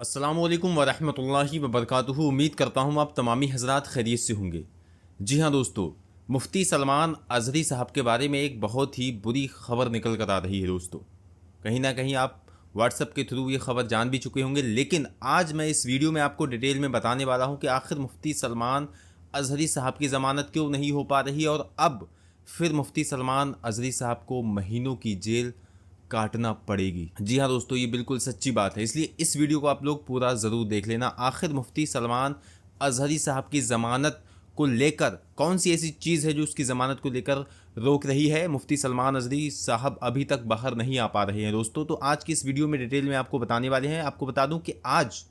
अस्सलामु अलैकुम वरहमतुल्लाहि वबरकातुहू। उम्मीद करता हूँ आप तमामी हज़रात खैरियत से होंगे। जी हाँ दोस्तों, मुफ्ती सलमान अज़हरी साहब के बारे में एक बहुत ही बुरी खबर निकल कर आ रही है दोस्तों। कहीं ना कहीं आप व्हाट्सएप के थ्रू ये खबर जान भी चुके होंगे, लेकिन आज मैं इस वीडियो में आपको डिटेल में बताने वाला हूँ कि आखिर मुफ्ती सलमान अज़हरी साहब की ज़मानत क्यों नहीं हो पा रही और अब फिर मुफ्ती सलमान अज़हरी साहब को महीनों की जेल काटना पड़ेगी। जी हाँ दोस्तों, ये बिल्कुल सच्ची बात है, इसलिए इस वीडियो को आप लोग पूरा ज़रूर देख लेना। आखिर मुफ्ती सलमान अज़हरी साहब की ज़मानत को लेकर कौन सी ऐसी चीज़ है जो उसकी ज़मानत को लेकर रोक रही है। मुफ्ती सलमान अज़हरी साहब अभी तक बाहर नहीं आ पा रहे हैं दोस्तों। तो आज की इस वीडियो में डिटेल में आपको बताने वाले हैं। आपको बता दूं कि आज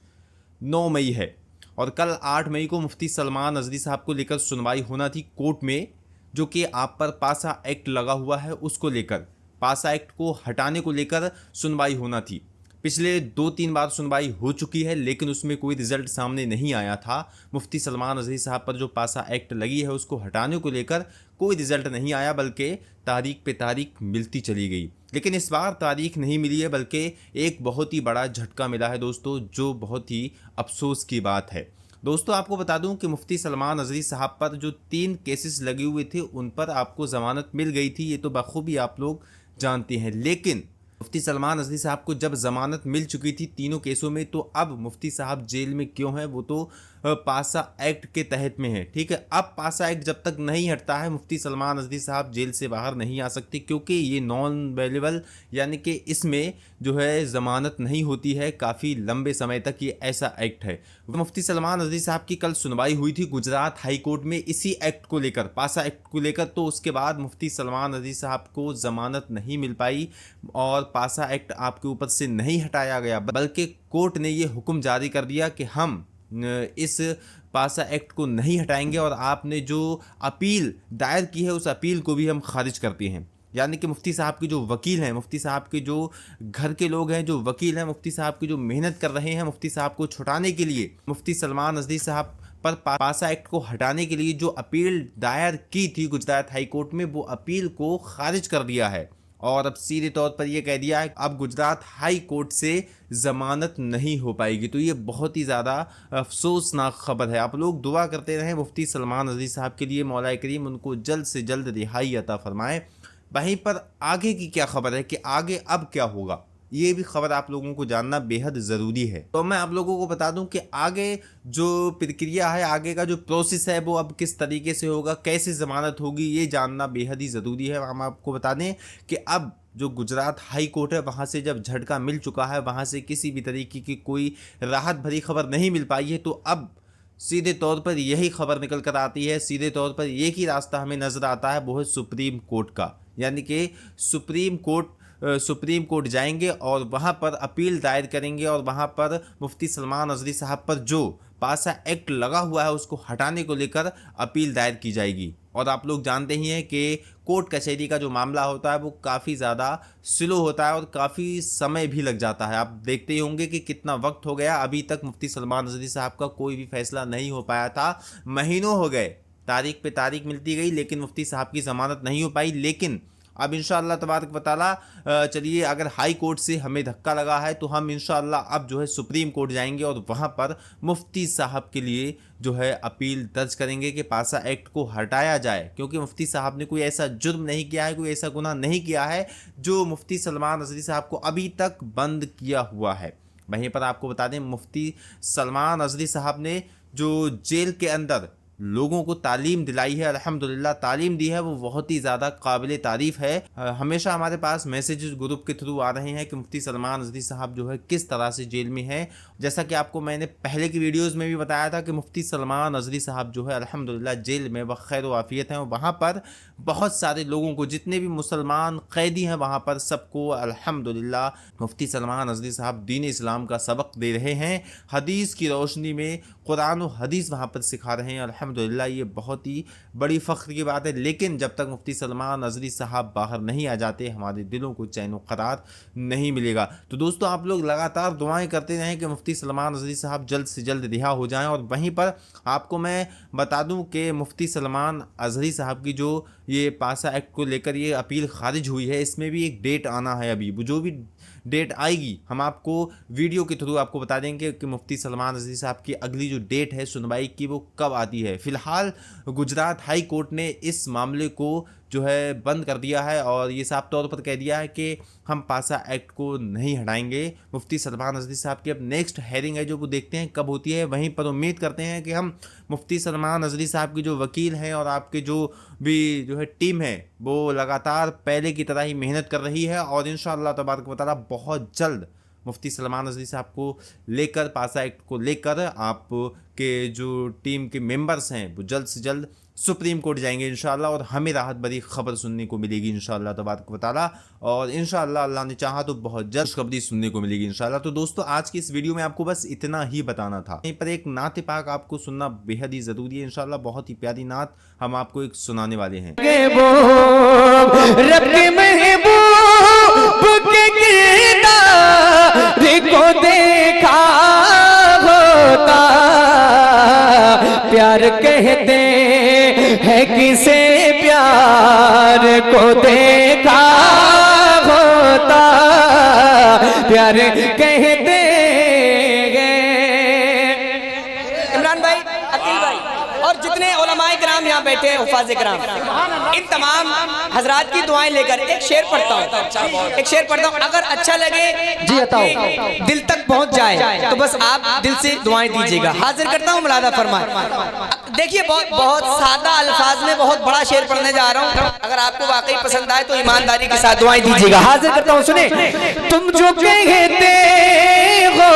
9 मई है और कल 8 मई को मुफ्ती सलमान अज़हरी साहब को लेकर सुनवाई होना थी कोर्ट में, जो कि आप पर पासा एक्ट लगा हुआ है उसको लेकर, पासा एक्ट को हटाने को लेकर सुनवाई होना थी। पिछले 2-3 बार सुनवाई हो चुकी है, लेकिन उसमें कोई रिजल्ट सामने नहीं आया था। मुफ्ती सलमान अज़हरी साहब पर जो पासा एक्ट लगी है उसको हटाने को लेकर कोई रिजल्ट नहीं आया, बल्कि तारीख पे तारीख मिलती चली गई। लेकिन इस बार तारीख नहीं मिली है, बल्कि एक बहुत ही बड़ा झटका मिला है दोस्तों, जो बहुत ही अफसोस की बात है। दोस्तों आपको बता दूं कि मुफ्ती सलमान अज़हरी साहब पर जो 3 केसेस लगे हुए थे उन पर आपको ज़मानत मिल गई थी, ये तो बखूबी आप लोग जानते हैं। लेकिन मुफ्ती सलमान अज़हरी साहब को जब ज़मानत मिल चुकी थी तीनों केसों में, तो अब मुफ्ती साहब जेल में क्यों हैं वो तो पासा एक्ट के तहत में है। ठीक है, अब पासा एक्ट जब तक नहीं हटता है मुफ्ती सलमान अज़हरी साहब जेल से बाहर नहीं आ सकते, क्योंकि ये नॉन अवेलेबल यानी कि इसमें जो है ज़मानत नहीं होती है काफ़ी लंबे समय तक, ये ऐसा एक्ट है। मुफ्ती सलमान अज़हरी साहब की कल सुनवाई हुई थी गुजरात हाई कोर्ट में इसी एक्ट को लेकर, पासा एक्ट को लेकर। तो उसके बाद मुफ्ती सलमान अज़हरी साहब को ज़मानत नहीं मिल पाई और पासा एक्ट आपके ऊपर से नहीं हटाया गया, बल्कि कोर्ट ने ये हुक्म जारी कर दिया कि हम इस पासा एक्ट को नहीं हटाएंगे और आपने जो अपील दायर की है उस अपील को भी हम खारिज करते हैं। यानी कि मुफ्ती साहब के जो वकील हैं, मुफ्ती साहब के जो घर के लोग हैं, जो वकील हैं, मुफ्ती साहब की जो मेहनत कर रहे हैं मुफ्ती साहब को छुड़ाने के लिए, मुफ्ती सलमान अज़हरी साहब पर पासा एक्ट को हटाने के लिए जो अपील दायर की थी गुजरात हाई कोर्ट में, वो अपील को खारिज कर दिया है और अब सीधे तौर पर यह कह दिया है अब गुजरात हाई कोर्ट से ज़मानत नहीं हो पाएगी। तो ये बहुत ही ज़्यादा अफसोसनाक खबर है। आप लोग दुआ करते रहें मुफ्ती सलमान अज़हरी साहब के लिए, मौला करीम उनको जल्द से जल्द रिहाई अता फरमाए। वहीं पर आगे की क्या खबर है कि आगे अब क्या होगा, ये भी खबर आप लोगों को जानना बेहद ज़रूरी है। तो मैं आप लोगों को बता दूं कि आगे जो प्रक्रिया है, आगे का जो प्रोसेस है, वो अब किस तरीके से होगा, कैसे ज़मानत होगी, ये जानना बेहद ही ज़रूरी है। हम आपको बता दें कि अब जो गुजरात हाई कोर्ट है वहाँ से जब झटका मिल चुका है, वहाँ से किसी भी तरीके की कोई राहत भरी खबर नहीं मिल पाई है, तो अब सीधे तौर पर यही खबर निकल कर आती है, सीधे तौर पर एक ही रास्ता हमें नज़र आता है, वो है सुप्रीम कोर्ट का। यानी कि सुप्रीम कोर्ट जाएंगे और वहाँ पर अपील दायर करेंगे और वहाँ पर मुफ्ती सलमान अज़हरी साहब पर जो पासा एक्ट लगा हुआ है उसको हटाने को लेकर अपील दायर की जाएगी। और आप लोग जानते ही हैं कि कोर्ट कचहरी का जो मामला होता है वो काफ़ी ज़्यादा स्लो होता है और काफ़ी समय भी लग जाता है। आप देखते ही होंगे कि कितना वक्त हो गया, अभी तक मुफ्ती सलमान अज़हरी साहब का कोई भी फैसला नहीं हो पाया था। महीनों हो गए, तारीख पे तारीख मिलती गई, लेकिन मुफ्ती साहब की ज़मानत नहीं हो पाई। लेकिन अब इंशाअल्लाह तबारक व तआला चलिए, अगर हाई कोर्ट से हमें धक्का लगा है तो हम इंशाअल्लाह अब जो है सुप्रीम कोर्ट जाएंगे और वहाँ पर मुफ्ती साहब के लिए जो है अपील दर्ज करेंगे कि पासा एक्ट को हटाया जाए, क्योंकि मुफ्ती साहब ने कोई ऐसा जुर्म नहीं किया है, कोई ऐसा गुनाह नहीं किया है जो मुफ्ती सलमान अज़हरी साहब को अभी तक बंद किया हुआ है। वहीं पर आपको बता दें मुफ्ती सलमान अज़हरी साहब ने जो जेल के अंदर लोगों को तालीम दिलाई है, अल्हम्दुलिल्लाह तालीम दी है, वो बहुत ही ज़्यादा काबिल तारीफ़ है। हमेशा हमारे पास मैसेजेस ग्रुप के थ्रू आ रहे हैं कि मुफ्ती सलमान अज़हरी साहब जो है किस तरह से जेल में हैं। जैसा कि आपको मैंने पहले की वीडियोस में भी बताया था कि मुफ्ती सलमान अज़हरी साहब जो है अल्हम्दुलिल्लाह जेल में बखैर वाफ़ियत हैं। वहाँ पर बहुत सारे लोगों को, जितने भी मुसलमान कैदी हैं वहाँ पर, सबको अल्हम्दुलिल्लाह मुफ्ती सलमान अज़हरी साहब दीन इस्लाम का सबक दे रहे हैं। हदीस की रोशनी में कुरान और हदीस वहाँ पर सिखा रहे हैं। अल्हम्दुलिल्लाह ये बहुत ही बड़ी फ़ख्र की बात है। लेकिन जब तक मुफ्ती सलमान अज़हरी साहब बाहर नहीं आ जाते, हमारे दिलों को चैन व करार नहीं मिलेगा। तो दोस्तों आप लोग लगातार दुआएं करते रहें कि मुफ्ती सलमान अज़हरी साहब जल्द से जल्द रिहा हो जाएं। और वहीं पर आपको मैं बता दूं कि मुफ्ती सलमान अज़हरी साहब की जो ये पासा एक्ट को लेकर ये अपील खारिज हुई है, इसमें भी एक डेट आना है। अभी जो भी डेट आएगी हम आपको वीडियो के थ्रू आपको बता देंगे कि मुफ्ती सलमान रज़वी साहब की अगली जो डेट है सुनवाई की वो कब आती है। फिलहाल गुजरात हाई कोर्ट ने इस मामले को जो है बंद कर दिया है और ये साफ तौर पर कह दिया है कि हम पासा एक्ट को नहीं हटाएंगे। मुफ्ती सलमान रज़वी साहब की अब नेक्स्ट हेयरिंग है जो वो देखते हैं कब होती है। वहीं पर उम्मीद करते हैं कि हम मुफ्ती सलमान रज़वी साहब की जो वकील हैं और आपके जो भी जो है टीम है वो लगातार पहले की तरह ही मेहनत कर रही है और इंशाअल्लाह तबारक व तआला बहुत जल्द मुफ्ती सलमान रज़वी साहब को लेकर पासा एक्ट को लेकर आपके जो टीम के मेंबर्स हैं वो जल्द से जल्द सुप्रीम कोर्ट जाएंगे इंशाअल्लाह और हमें राहत भरी खबर सुनने को मिलेगी इंशाअल्लाह तबारक व तआला और इंशाअल्लाह अल्लाह ने चाहा तो बहुत जल्द खुशखबरी सुनने को मिलेगी इंशाअल्लाह। तो दोस्तों आज की इस वीडियो में आपको बस इतना ही बताना था। यहीं पर एक नात पाक आपको सुनना बेहद ही ज़रूरी है इंशाअल्लाह। बहुत ही प्यारी नात हम आपको एक सुनाने वाले हैं। प्यार कहते हैं किसे प्यार को देखा होता, प्यार कहते हैं। इमरान भाई, अकील भाई और जितने उलमाए किराम यहाँ बैठे हैं, हुफ़ाज़ किराम, इन तमाम हजरात की दुआएं लेकर एक शेर पढ़ता हूँ, एक शेर पढ़ता हूँ। अगर अच्छा लगे जी दिल तक पहुँच जाए तो बस आप दिल से दुआएं दीजिएगा। हाजिर करता हूँ, मुलादा फरमाए। देखिए बहुत सादा अल्फाज में बहुत बड़ा शेर पढ़ने जा रहा हूँ। अगर आपको वाकई पसंद आए तो ईमानदारी के साथ दुआएं दीजिएगा। हाजिर करता हूँ, सुने। तुम जो कहते हो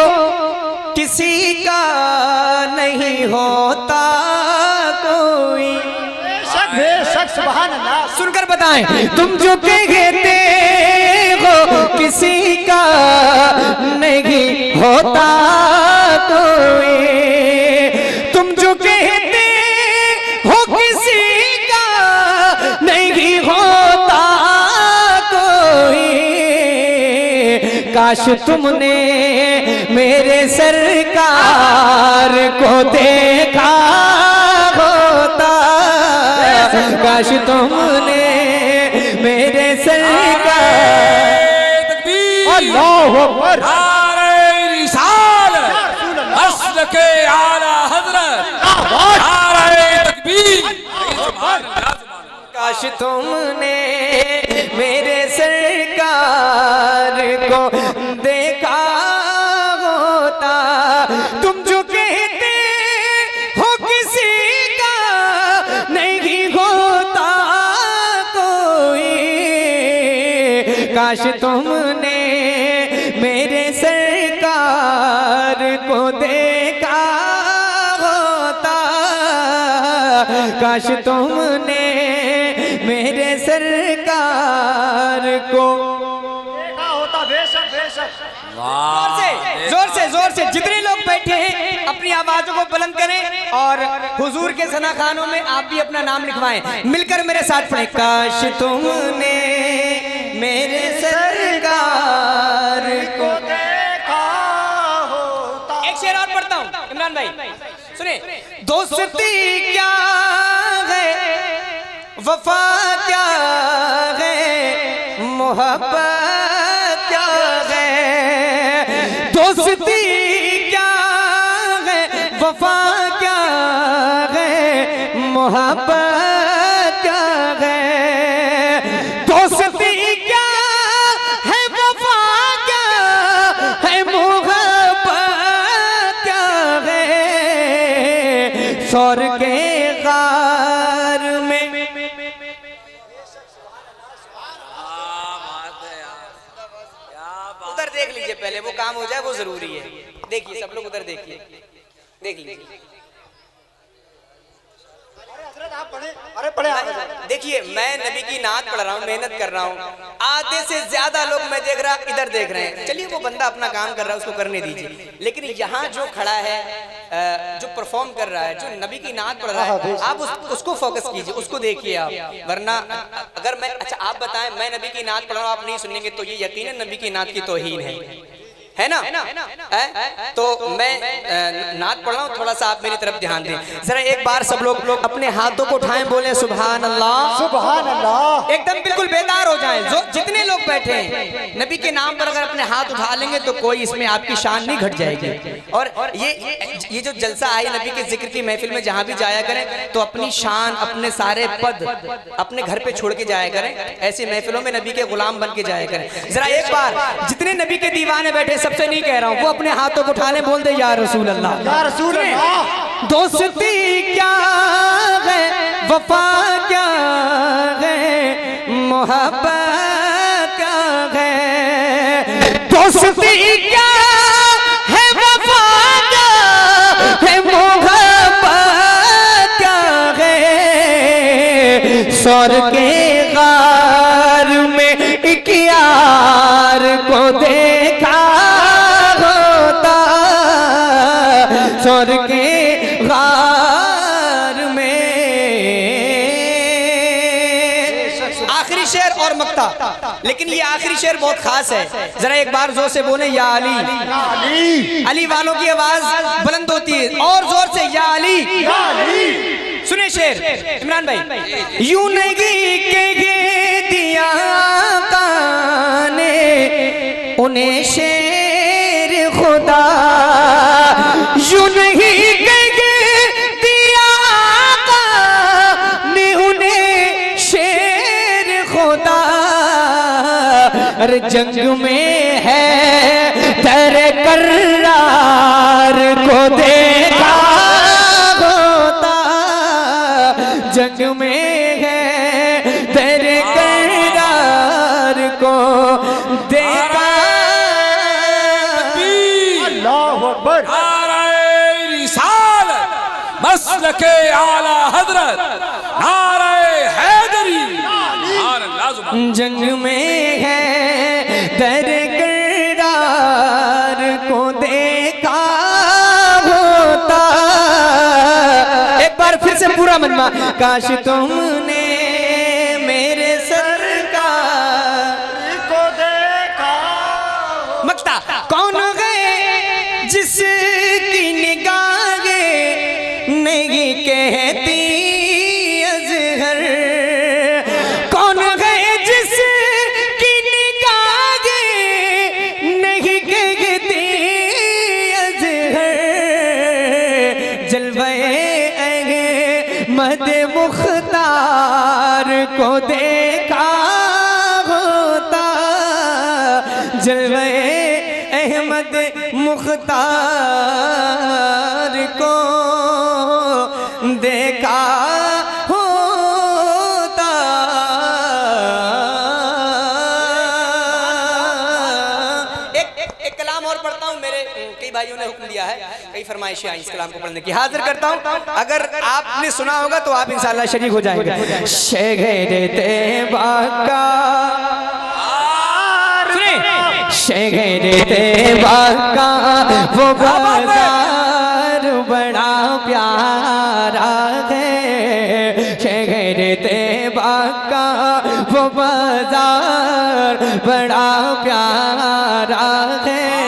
किसी का नहीं होता कोई, सुनकर बताएं। तुम जो कहते हो किसी का नहीं होता कोई, तुम जो कहते हो किसी का नहीं होता कोई, काश तुमने मेरे सरकार को देखा होता, काश तुमने मेरे सरकार अल्लाहु अकबर के आला हज़रत नारे तकबीर। काश तुमने मेरे सरकार को देखा होता, तुम जो कहते हो किसी का नहीं होता कोई, काश तुमने मेरे सरकार को देखा होता, काश तुमने मेरे सरकार को देखा होता। बेशक बेशक, जोर से जितने लोग बैठे हैं अपनी आवाजों को बुलंद करें और हुजूर के सना खानों में आप भी अपना नाम लिखवाएं। मिलकर मेरे साथ पढ़ें। काश तुमने मेरे सरकार को देखा होता। एक शेर और पढ़ता हूँ इमरान भाई, सुने। दोस्ती क्या है, वफा क्या है, मोहब्बत क्या है, दोस्ती क्या है, वफा क्या है, मोहब्बत क्या है, दोस्ती क्या है, वफा क्या है, मोहब्बत क्या है, शौर के गार में उधर देख लीजिए, पहले वो काम हो जाए, वो जरूरी है। देखिए सब लोग उधर देखिए, देख लीजिए। अरे पढ़े देखिए, मैं नबी की नात पढ़ रहा हूँ, मेहनत कर रहा हूँ। आधे से ज्यादा लोग मैं देख रहा इधर देख रहे हैं। चलिए वो बंदा अपना काम कर रहा है, उसको करने दीजिए। लेकिन यहाँ जो खड़ा है, जो परफॉर्म कर रहा है, जो नबी की नात पढ़ रहा है, आप उसको फोकस कीजिए, उसको देखिए आप। वरना अगर मैं, अच्छा आप बताएं, मैं नबी की नात पढ़ रहा हूँ, आप नहीं सुनेंगे तो ये यकीनन नबी की नात की तौहीन है ना? तो मैं नात पढ़ रहा हूँ, थोड़ा सा आप मेरी तरफ ध्यान दें जरा। एक बार सब लोग अपने हाथों को उठाएं, बोले सुभान अल्लाह, सुभान अल्लाह। एकदम बिल्कुल बेदार हो जाएं। जो जितने लोग बैठे हैं नबी के नाम पर अगर अपने हाथ उठा लेंगे तो कोई इसमें आपकी शान नहीं घट जाएगी। और ये जो जलसा आई नबी के जिक्र की महफिल में, जहां भी जाया करें तो अपनी शान, अपने सारे पद अपने घर पे छोड़ के जाया करें। ऐसी महफिलों में नबी के गुलाम बन के जाया करें। जरा एक बार जितने नबी के दीवाने बैठे, सबसे नहीं कह रहा हूं, वो अपने हाथों को उठाने बोल दे या रसूल अल्लाह, या रसूल अल्लाह। दोस्ती क्या है, वफा क्या है, मोहब्बत क्या है, दोस्ती क्या है, वफा क्या है, मोहब्बत क्या है। सौर के गार में एक यार को देखा होता, सौर के गार में। आखिरी शेर और मक्ता, लेकिन ये आखिरी शेर बहुत खास है। जरा एक बार जोर से बोले या अली। अली, अली वालों की आवाज बुलंद होती है, और जोर से या अली। सुने शेर इमरान भाई। यूं नहीं के दिया काने उन्हें शेर खुदा, यूं नहीं के दिया काने उन्हें शेर खुदा। अरे जंग में है तेरे कर्रार को देखा होता, जंग में है तेरे कर्रार को देखा। अल्लाहु अकबर। नारे रिसालत, मसलके आला हजरत, नारे हैदरी, नारे लाजुम। जंग में है तेरे कर्रार को देखा होता। एक बार फिर से पूरा मजमा। काश तुमने मेरे सरकार को देखा। मक्ता कौन गए जिसकी निगाहें नहीं कहती अज़हर, कौन गए जिसकी निगाहें नहीं कहती अज़हर। जलवे अहमद मुख्तार को देखा होता, जलवे अहमद मुख्तार को देखा होता। एक कलाम और पढ़ता हूँ, मेरे कई भाइयों ने हुक्म दिया है, कई फरमाइशें आई इस कलाम को पढ़ने की। हाजिर करता हूँ, अगर आपने सुना होगा तो आप इंशाअल्लाह शरीक हो जाएंगे। शेरे तेबा का शेरे तेबा का वो बाजार बड़ा प्यारा है, शेरे तेबा का वो बाजार बड़ा प्यारा है।